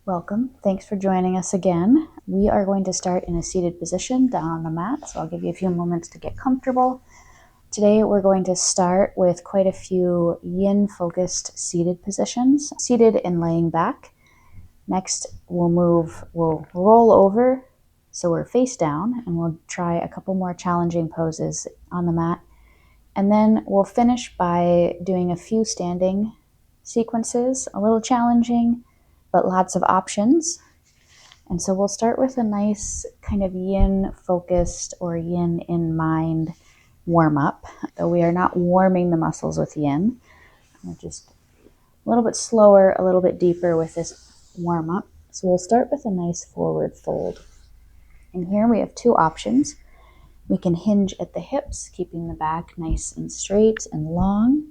Welcome. Thanks for joining us again. We are going to start in a seated position down on the mat, so I'll give you a few moments to get comfortable. Today we're going to start with quite a few yin-focused seated positions, seated and laying back. Next we'll roll over so we're face down, and we'll try a couple more challenging poses on the mat. And then we'll finish by doing a few standing sequences, a little challenging, but lots of options. And so we'll start with a nice kind of yin focused or yin in mind warm up. Though we are not warming the muscles with yin. We're just a little bit slower, a little bit deeper with this warm up. So we'll start with a nice forward fold. And here we have two options. We can hinge at the hips, keeping the back nice and straight and long.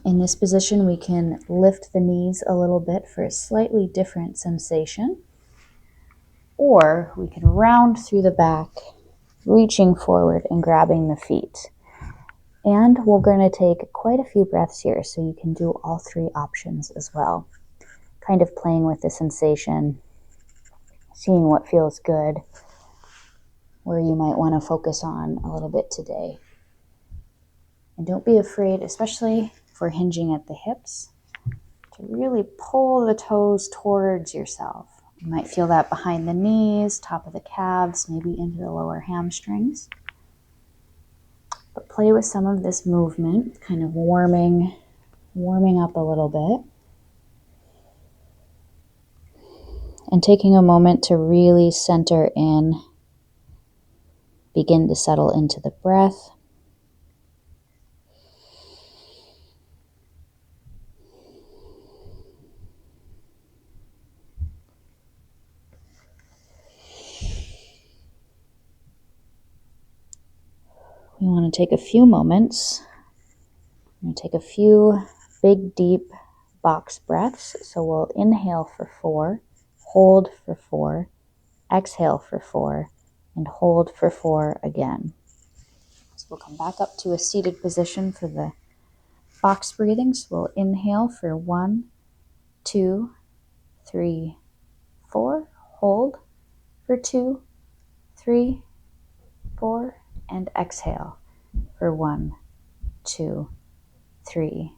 In this position, we can lift the knees a little bit for a slightly different sensation. Or we can round through the back, reaching forward and grabbing the feet. And we're going to take quite a few breaths here, so you can do all three options as well. Kind of playing with the sensation, seeing what feels good, where you might want to focus on a little bit today. And don't be afraid, especially if we're hinging at the hips, to really pull the toes towards yourself. You might feel that behind the knees, top of the calves, maybe into the lower hamstrings. But play with some of this movement, kind of warming up a little bit. And taking a moment to really center in, begin to settle into the breath. We want to take a few moments. I'm going to take a few big, deep box breaths. So we'll inhale for 4, hold for 4, exhale for 4, and hold for 4 again. So we'll come back up to a seated position for the box breathing. So we'll inhale for 1, 2, 3, 4. Hold for 2, 3, 4, and exhale for 1, 2, 3,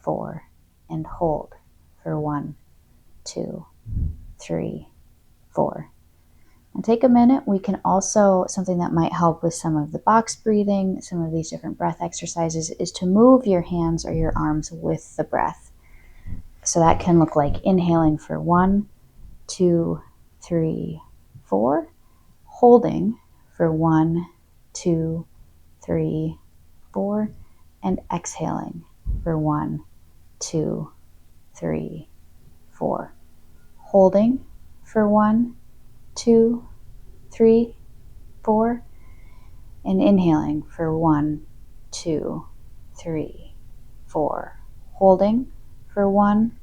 4, and hold for 1, 2, 3, 4. And take a minute. We can also, something that might help with some of the box breathing, some of these different breath exercises, is to move your hands or your arms with the breath. So that can look like inhaling for 1, 2, 3, 4, holding for 1, 2, 3, 4, and exhaling for 1, 2, 3, 4. Holding for 1, 2, 3, 4, and inhaling for 1, 2, 3, 4. Holding for 1,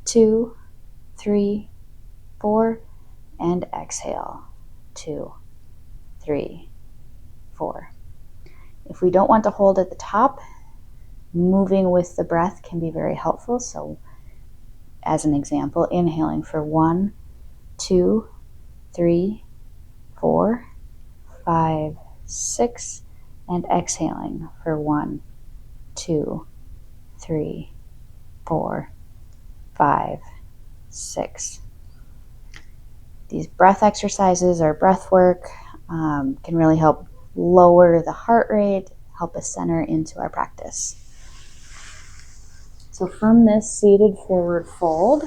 2, 3, 4, and exhale 2, 3, 4. If we don't want to hold at the top, moving with the breath can be very helpful. So as an example, inhaling for 1, 2, 3, 4, 5, 6, and exhaling for 1, 2, 3, 4, 5, 6. These breath exercises or breath work can really help lower the heart rate, help us center into our practice. So from this seated forward fold,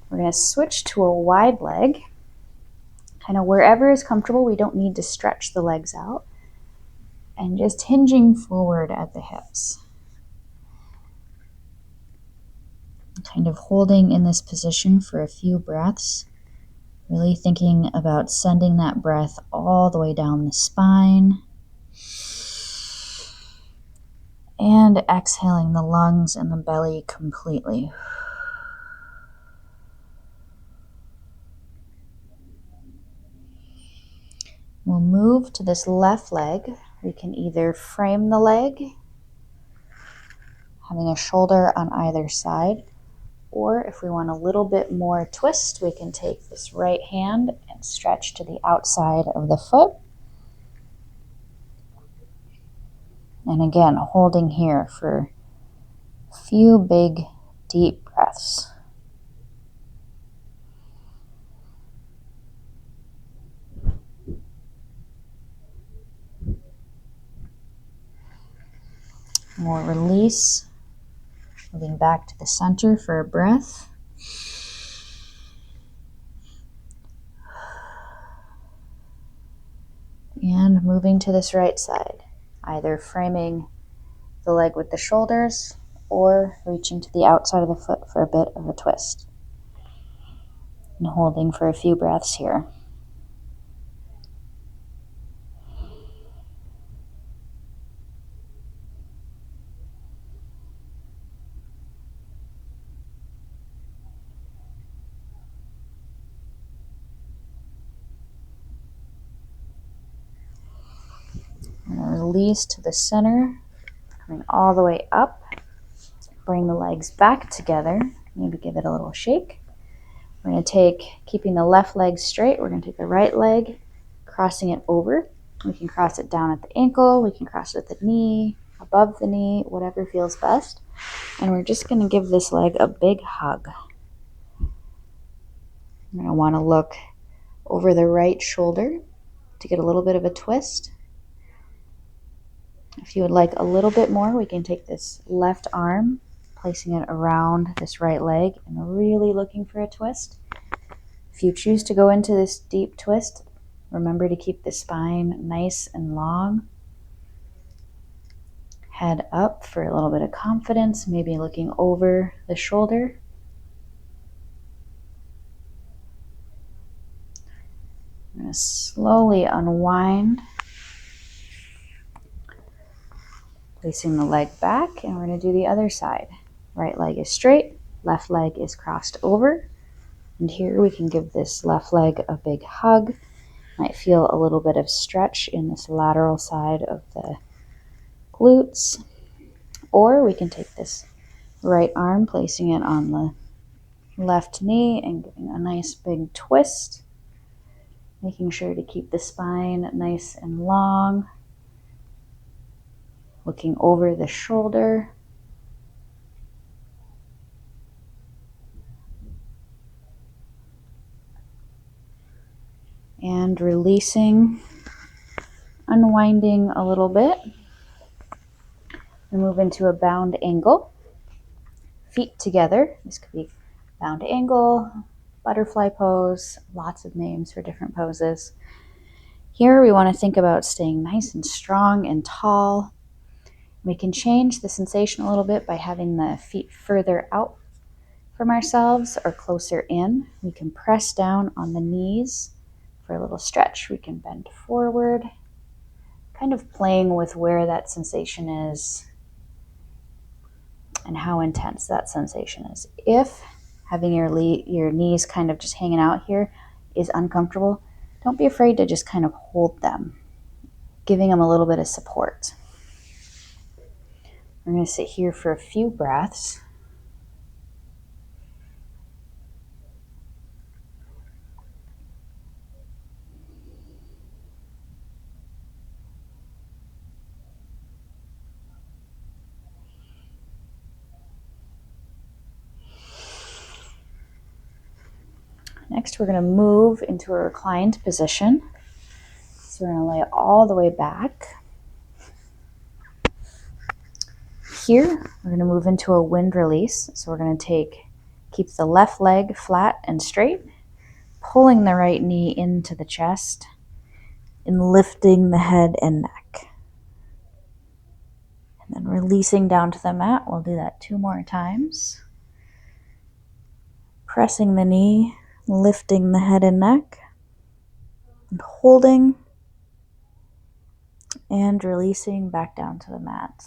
we're going to switch to a wide leg. Kind of wherever is comfortable. We don't need to stretch the legs out. And just hinging forward at the hips. Kind of holding in this position for a few breaths. Really thinking about sending that breath all the way down the spine. And exhaling the lungs and the belly completely. We'll move to this left leg. We can either frame the leg, having a shoulder on either side, Or if we want a little bit more twist, we can take this right hand and stretch to the outside of the foot. And again, holding here for a few big, deep breaths. And we'll release, moving back to the center for a breath. And moving to this right side, either framing the leg with the shoulders or reaching to the outside of the foot for a bit of a twist. And holding for a few breaths here. Release to the center, coming all the way up. Bring the legs back together. Maybe give it a little shake. We're going to take, keeping the left leg straight, we're going to take the right leg, crossing it over. We can cross it down at the ankle. We can cross it at the knee, above the knee, whatever feels best. And we're just going to give this leg a big hug. You're going to want to look over the right shoulder to get a little bit of a twist. If you would like a little bit more, we can take this left arm, placing it around this right leg and really looking for a twist. If you choose to go into this deep twist, remember to keep the spine nice and long. Head up for a little bit of confidence, maybe looking over the shoulder. I'm going to slowly unwind, placing the leg back, and we're going to do the other side. Right leg is straight, left leg is crossed over. And here we can give this left leg a big hug. Might feel a little bit of stretch in this lateral side of the glutes. Or we can take this right arm, placing it on the left knee and giving a nice big twist. Making sure to keep the spine nice and long. Looking over the shoulder. And releasing, unwinding a little bit. We move into a bound angle. Feet together. This could be bound angle, butterfly pose, lots of names for different poses. Here we want to think about staying nice and strong and tall. We can change the sensation a little bit by having the feet further out from ourselves or closer in. We can press down on the knees for a little stretch. We can bend forward, kind of playing with where that sensation is and how intense that sensation is. If having your knees kind of just hanging out here is uncomfortable, don't be afraid to just kind of hold them, giving them a little bit of support. We're going to sit here for a few breaths. Next, we're going to move into a reclined position. So we're going to lay all the way back. Here, we're going to move into a wind release. So we're going to keep the left leg flat and straight, pulling the right knee into the chest and lifting the head and neck. And then releasing down to the mat. We'll do that 2 more times. Pressing the knee, lifting the head and neck, and holding, and releasing back down to the mat.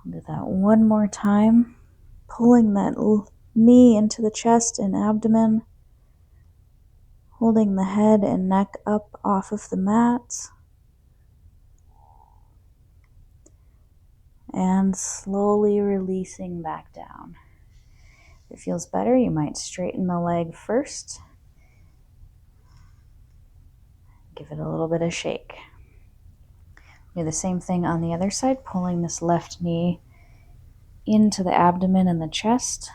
I'll do that 1 more time, pulling that knee into the chest and abdomen, holding the head and neck up off of the mat, and slowly releasing back down. If it feels better, you might straighten the leg first. Give it a little bit of shake. Do the same thing on the other side, pulling this left knee into the abdomen and the chest,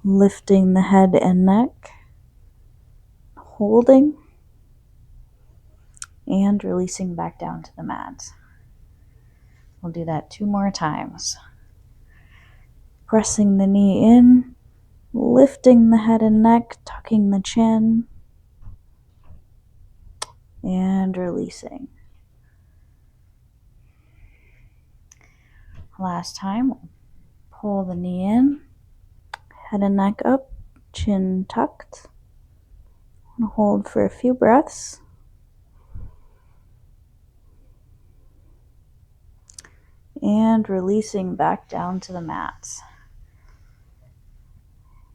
lifting the head and neck, holding, and releasing back down to the mat. We'll do that 2 more times. Pressing the knee in, lifting the head and neck, tucking the chin, and releasing. Last time, pull the knee in, head and neck up, chin tucked. And hold for a few breaths. And releasing back down to the mat.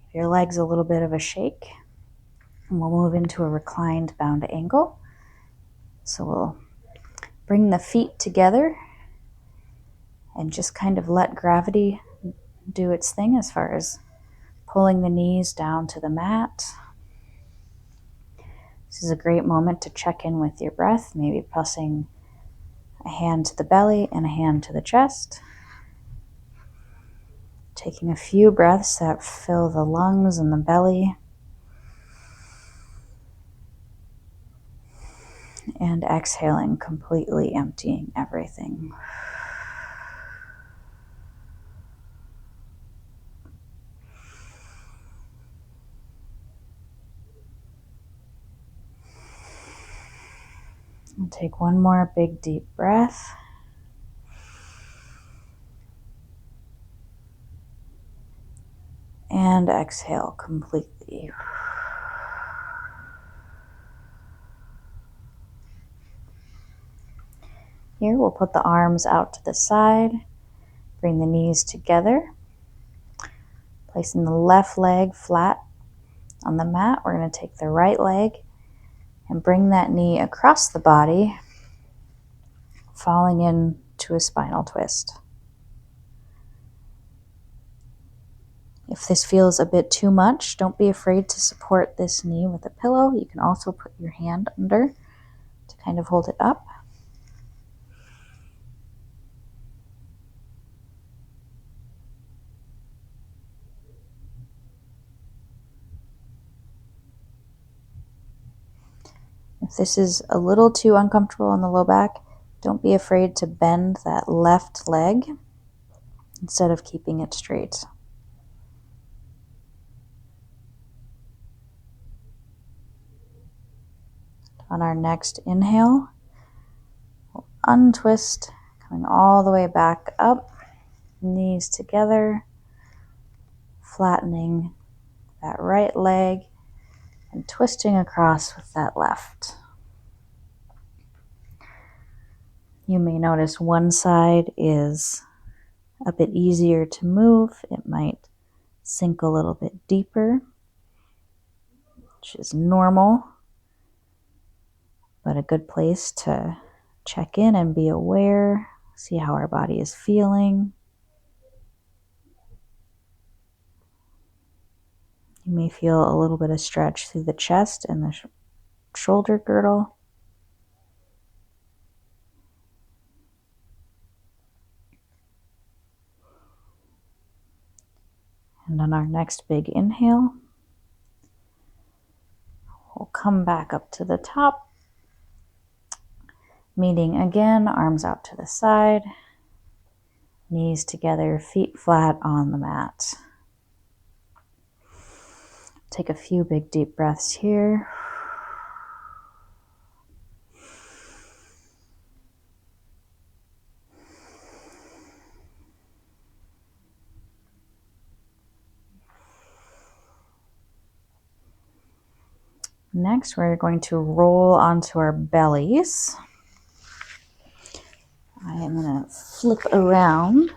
Give your legs a little bit of a shake. And we'll move into a reclined bound angle. So we'll bring the feet together and just kind of let gravity do its thing as far as pulling the knees down to the mat. This is a great moment to check in with your breath, maybe pressing a hand to the belly and a hand to the chest. Taking a few breaths that fill the lungs and the belly. And exhaling, completely emptying everything. We'll take one more big deep breath. And exhale completely. Here we'll put the arms out to the side. Bring the knees together. Placing the left leg flat on the mat, we're going to take the right leg and bring that knee across the body, falling into a spinal twist. If this feels a bit too much, don't be afraid to support this knee with a pillow. You can also put your hand under to kind of hold it up. If this is a little too uncomfortable in the low back, don't be afraid to bend that left leg instead of keeping it straight. On our next inhale, we'll untwist, coming all the way back up, knees together, flattening that right leg and twisting across with that left. You may notice one side is a bit easier to move. It might sink a little bit deeper, which is normal, but a good place to check in and be aware, see how our body is feeling. You may feel a little bit of stretch through the chest and the shoulder girdle. And on our next big inhale, we'll come back up to the top. Meeting again, arms out to the side, knees together, feet flat on the mat. Take a few big deep breaths here. Next, we're going to roll onto our bellies. I am going to flip around.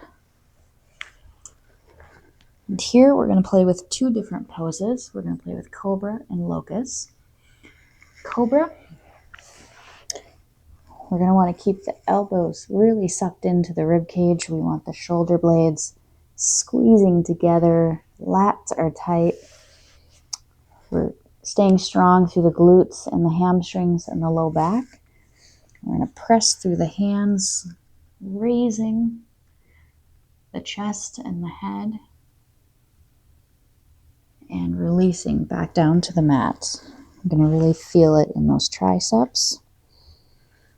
And here we're going to play with 2 different poses. We're going to play with Cobra and Locust. Cobra, we're going to want to keep the elbows really sucked into the rib cage. We want the shoulder blades squeezing together Lats are tight. We're staying strong through the glutes and the hamstrings and the low back. We're going to press through the hands, raising the chest and the head, and releasing back down to the mat. I'm going to really feel it in those triceps.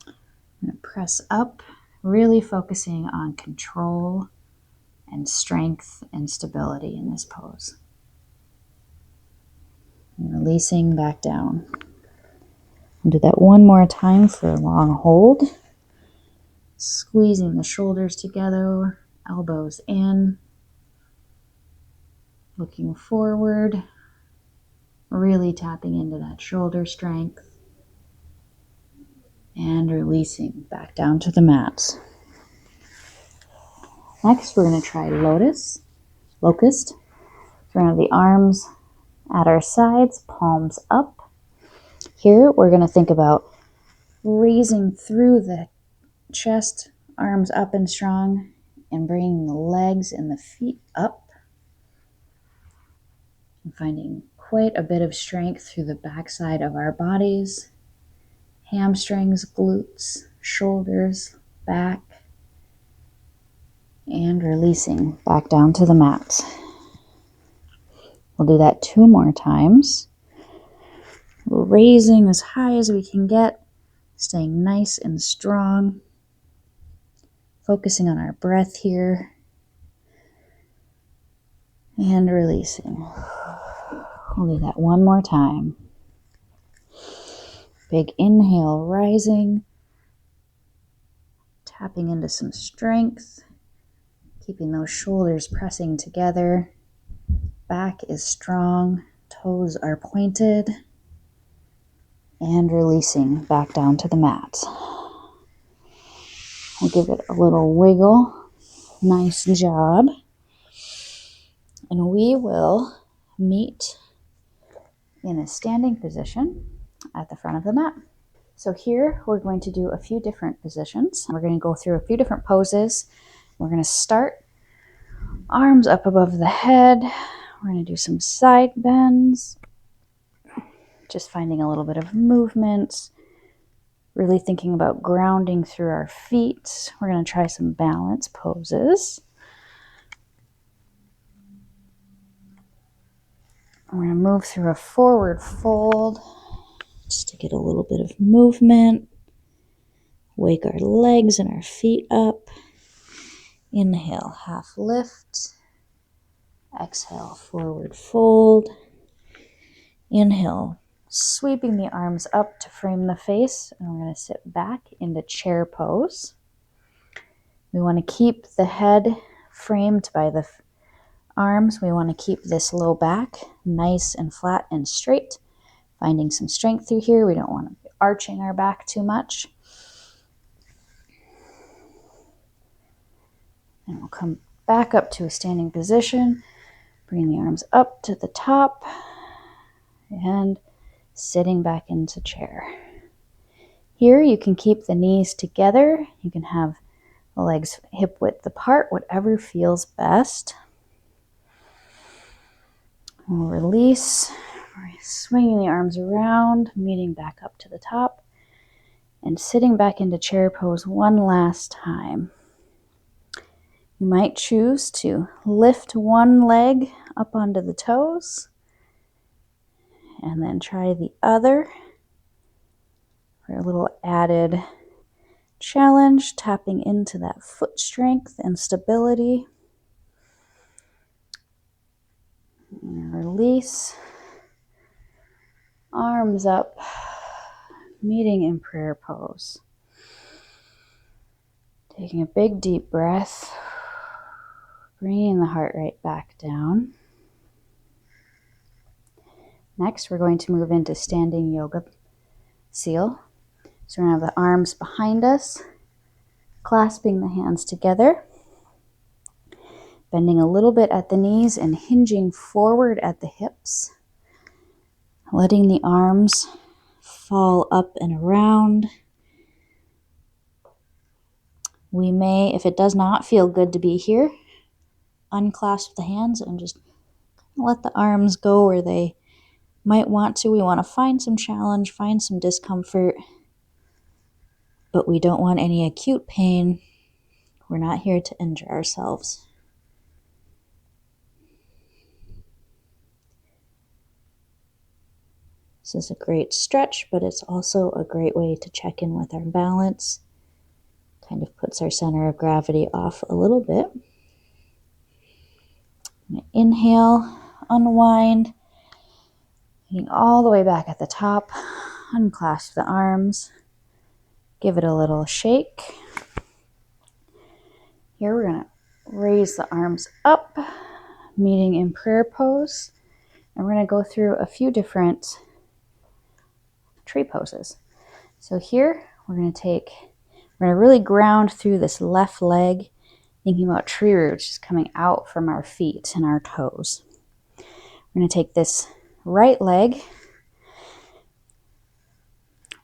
I'm going to press up, really focusing on control and strength and stability in this pose. And releasing back down. I'll do that one more time for a long hold. Squeezing the shoulders together, elbows in, looking forward, really tapping into that shoulder strength, and releasing back down to the mat. Next, we're going to try locust. We're going to have the arms at our sides, palms up. Here, we're going to think about raising through the chest, arms up and strong, and bringing the legs and the feet up. And finding quite a bit of strength through the backside of our bodies, hamstrings, glutes, shoulders, back, and releasing back down to the mat. We'll do that 2 more times. Raising as high as we can get, staying nice and strong, focusing on our breath here, and releasing. We'll do that 1 more time. Big inhale, rising, tapping into some strength, keeping those shoulders pressing together. Back is strong, toes are pointed, and releasing back down to the mat. We'll give it a little wiggle. Nice job. And we will meet in a standing position at the front of the mat. So here we're going to do a few different positions. We're going to go through a few different poses. We're going to start arms up above the head. We're going to do some side bends, just finding a little bit of movement, really thinking about grounding through our feet. We're going to try some balance poses. We're going to move through a forward fold, just to get a little bit of movement. Wake our legs and our feet up. Inhale, half lift. Exhale, forward fold. Inhale, sweeping the arms up to frame the face. And we're going to sit back into chair pose. We want to keep the head framed by the arms. We want to keep this low back nice and flat and straight. Finding some strength through here. We don't want to be arching our back too much. And we'll come back up to a standing position. Bring the arms up to the top and sitting back into chair. Here you can keep the knees together. You can have the legs hip width apart, whatever feels best. We'll release, swinging the arms around, meeting back up to the top, and sitting back into chair pose one last time. You might choose to lift one leg up onto the toes and then try the other for a little added challenge, tapping into that foot strength and stability. And release. Arms up, meeting in prayer pose. Taking a big deep breath, bringing the heart rate back down. Next, we're going to move into standing yoga seal. So we're going to have the arms behind us, clasping the hands together, bending a little bit at the knees and hinging forward at the hips, letting the arms fall up and around. We may, if it does not feel good to be here, unclasp the hands and just let the arms go where they might want to. We want to find some challenge, find some discomfort, but we don't want any acute pain. We're not here to injure ourselves. This is a great stretch, but it's also a great way to check in with our balance. Kind of puts our center of gravity off a little bit. Inhale, unwind, getting all the way back at the top. Unclasp the arms. Give it a little shake. Here we're going to raise the arms up, meeting in prayer pose. And we're going to go through a few different tree poses. So here we're going to really ground through this left leg, thinking about tree roots just coming out from our feet and our toes. We're going to take this right leg,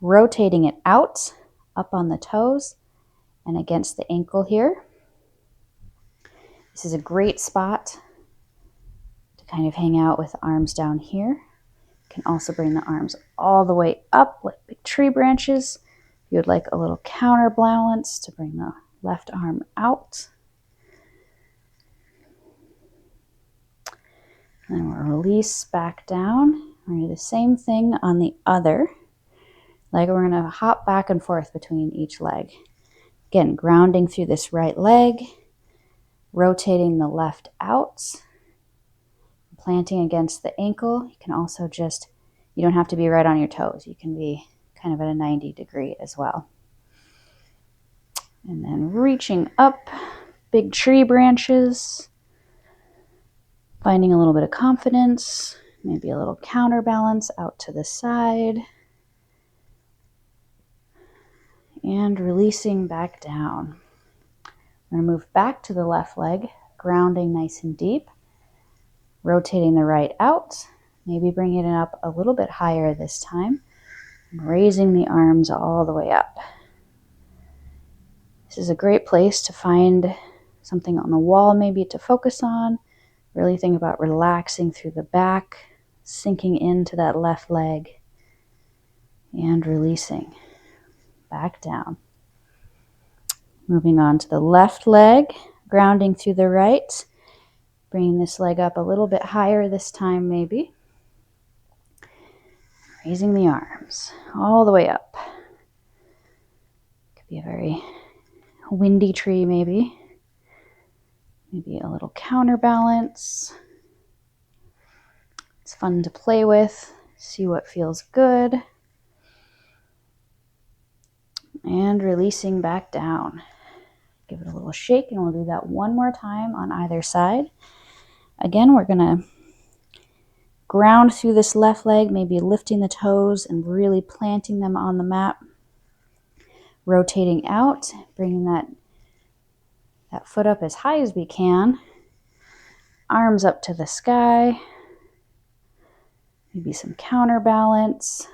rotating it out, up on the toes and against the ankle here. This is a great spot to kind of hang out with the arms down here. You can also bring the arms all the way up like big tree branches. If you would like a little counterbalance to bring the left arm out. And we'll release back down. We're going to do the same thing on the other leg. We're going to hop back and forth between each leg. Again, grounding through this right leg, rotating the left out, planting against the ankle. You can also you don't have to be right on your toes. You can be kind of at a 90 degree as well. And then reaching up, big tree branches, finding a little bit of confidence, maybe a little counterbalance out to the side, and releasing back down. I'm going to move back to the left leg, grounding nice and deep, rotating the right out, maybe bringing it up a little bit higher this time, and raising the arms all the way up. This is a great place to find something on the wall maybe to focus on. Really think about relaxing through the back, sinking into that left leg, and releasing back down. Moving on to the left leg, grounding through the right, bringing this leg up a little bit higher this time maybe. Raising the arms all the way up. Could be a very windy tree maybe. Maybe a little counterbalance. It's fun to play with, see what feels good. And releasing back down. Give it a little shake, and we'll do that one more time on either side. Again, we're going to ground through this left leg, maybe lifting the toes and really planting them on the mat. Rotating out, bringing that foot up as high as we can. Arms up to the sky. Maybe some counterbalance.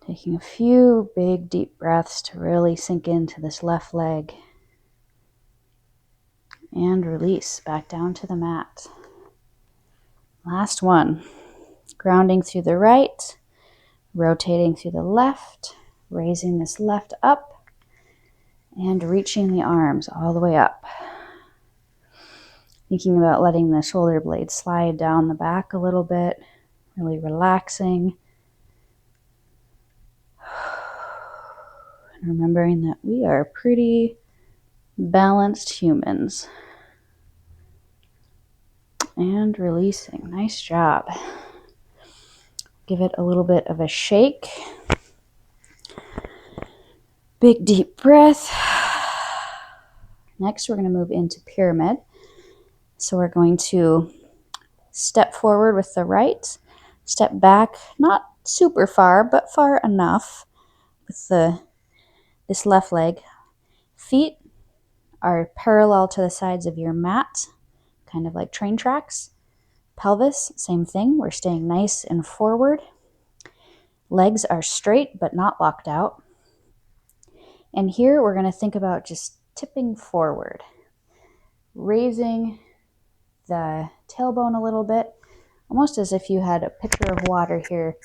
Taking a few big deep breaths to really sink into this left leg. And release back down to the mat. Last one. Grounding through the right, rotating through the left, raising this left up, and reaching the arms all the way up. Thinking about letting the shoulder blades slide down the back a little bit, really relaxing. And remembering that we are pretty balanced humans. And releasing. Nice job. Give it a little bit of a shake. Big deep breath. Next, we're going to move into pyramid. So we're going to step forward with the right, step back, not super far, but far enough with this left leg. Feet are parallel to the sides of your mat, kind of like train tracks. Pelvis, same thing. We're staying nice and forward. Legs are straight but not locked out. And here we're going to think about just tipping forward, raising the tailbone a little bit, almost as if you had a pitcher of water here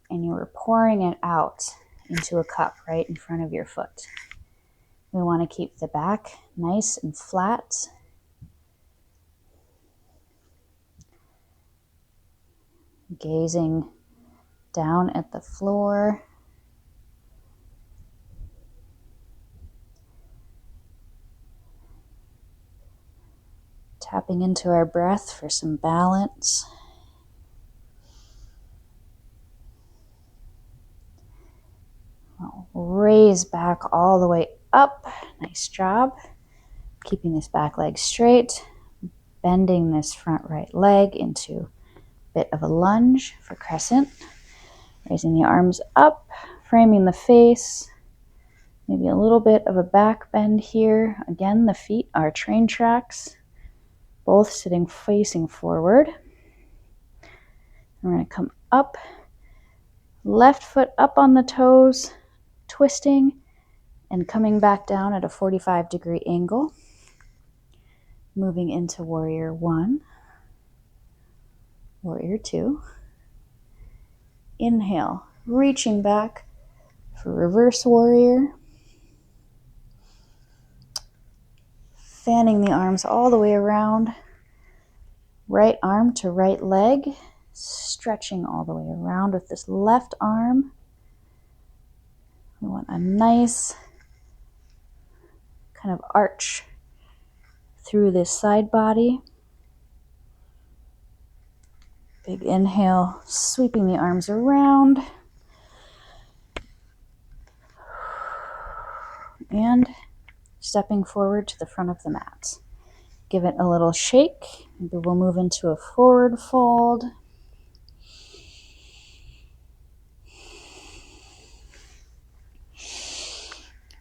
and you were pouring it out into a cup right in front of your foot. We want to keep the back nice and flat. Gazing down at the floor. Tapping into our breath for some balance. We'll raise back all the way up. Nice job. Keeping this back leg straight. Bending this front right leg into a bit of a lunge for crescent. Raising the arms up, framing the face. Maybe a little bit of a back bend here. Again, the feet are train tracks, both sitting facing forward. We're going to come up, left foot up on the toes, twisting and coming back down at a 45-degree angle. Moving into warrior one, warrior two. Inhale, reaching back for reverse warrior. Fanning the arms all the way around. Right arm to right leg, stretching all the way around with this left arm. We want a nice kind of arch through this side body. Big inhale, sweeping the arms around. And stepping forward to the front of the mat. Give it a little shake. Maybe we'll move into a forward fold.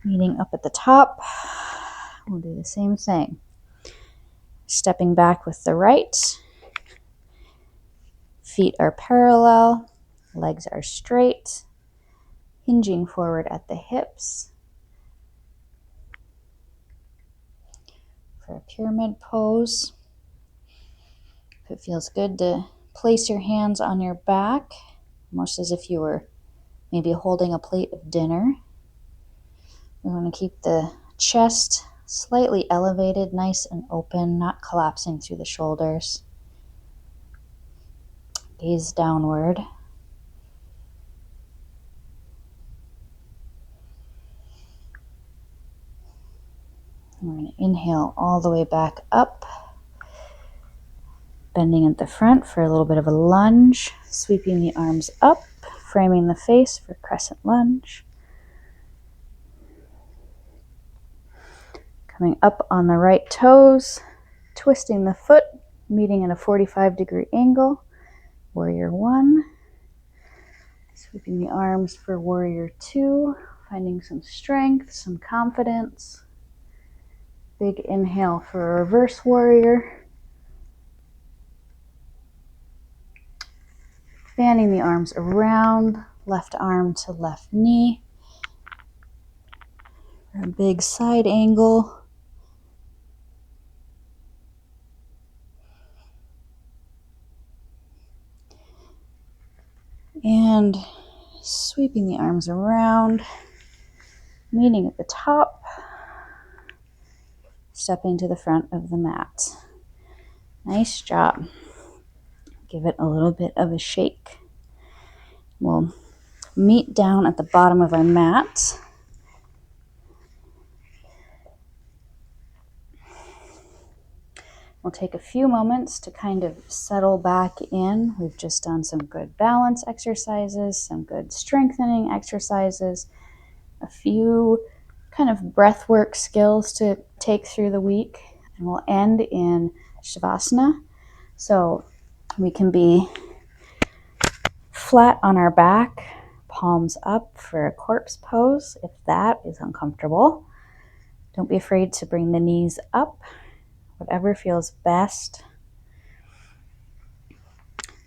Meeting up at the top. We'll do the same thing. Stepping back with the right. Feet are parallel. Legs are straight. Hinging forward at the hips. For a pyramid pose. If it feels good to place your hands on your back, almost as if you were maybe holding a plate of dinner. We want to keep the chest slightly elevated, nice and open, not collapsing through the shoulders. Gaze downward. We're going to inhale all the way back up. Bending at the front for a little bit of a lunge. Sweeping the arms up, framing the face for crescent lunge. Coming up on the right toes, twisting the foot, meeting at a 45-degree angle. Warrior one. Sweeping the arms for warrior two, finding some strength, some confidence. Big inhale for a reverse warrior. Fanning the arms around, left arm to left knee. For a big side angle. And sweeping the arms around, meeting at the top, stepping to the front of the mat. Nice job. Give it a little bit of a shake. We'll meet down at the bottom of our mat. We'll take a few moments to kind of settle back in. We've just done some good balance exercises, some good strengthening exercises, a few kind of breath work skills to take through the week, and we'll end in Shavasana. So we can be flat on our back, palms up for a corpse pose if that is uncomfortable. Don't be afraid to bring the knees up. Whatever feels best.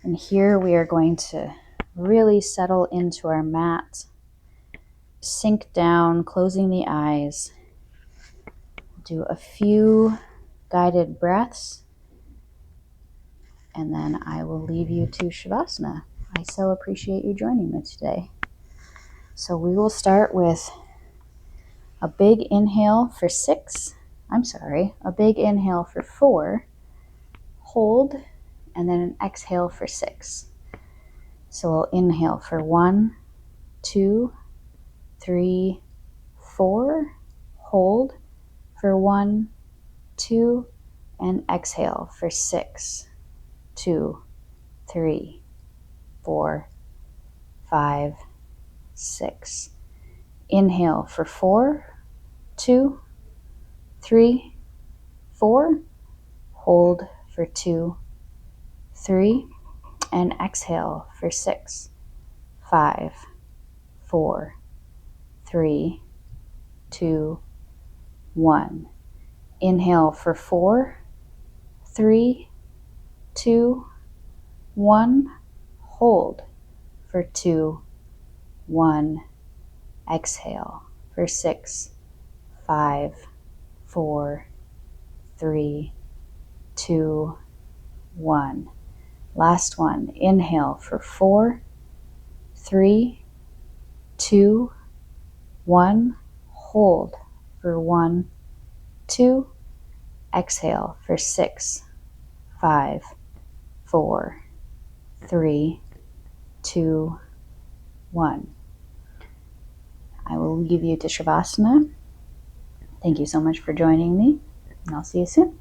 And here we are going to really settle into our mat. Sink down, closing the eyes. Do a few guided breaths. and then I will leave you to Shavasana. I so appreciate you joining me today. So we will start with a big inhale for 6. A big inhale for 4. Hold, and then an exhale for 6. So we'll inhale for 1, 2, 3, 4. Hold for 1, 2, and exhale for 6, 2, 3, 4, 5, 6. Inhale for 4, 2, 3, 4. Hold for 2, 3, and exhale for 6, 5, 4, 3, 2, 1. Inhale for 4, 3, 2, 1. Hold for 2, 1. Exhale for 6, 5, 4, 3, 2, 1. Last one. Inhale for 4, 3, 2, 1. Hold for 1, 2. Exhale for 6, 5, 4, 3, 2, 1. I will leave you to Shavasana. Thank you so much for joining me, and I'll see you soon.